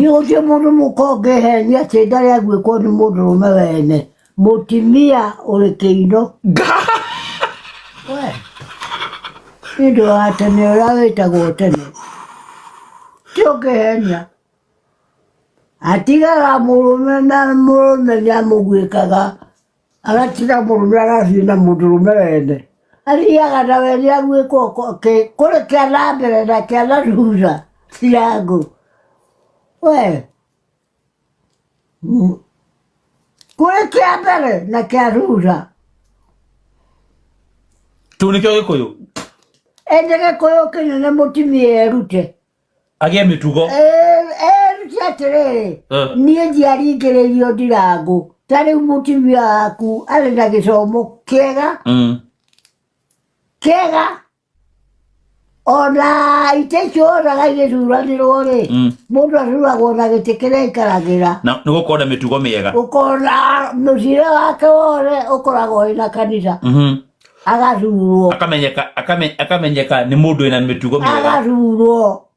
ucio mundu mukonge henia tendari agwikwo ni mundurume wene mutimia uri kiino we nindo wa tene uria witagwo tene tio kihenia atigaga murume na murume niamugwikaga agatiga murume agathii na mundurume wene athiaga na wene agwikwo kuri kiana mbere na kiana thutha ciagu we kuri kia mbere na kia thutha tu nikio Gikuyu ende Gikuyu kinene mutimia erute agie mitugo erute atiriri nie ndiaringiririo Ndirangu tari mutimia waku ari na gicomo kiega kiega ona itecioraga igithuranirwo ri mundu athuragwo na giti kiria ikaragira na nigukorwo mitugo miega ukona mucire wake wothe ukoragwo ina kanitha agathurwo akamenyeka ni mundu ina mitugo miega agathurwo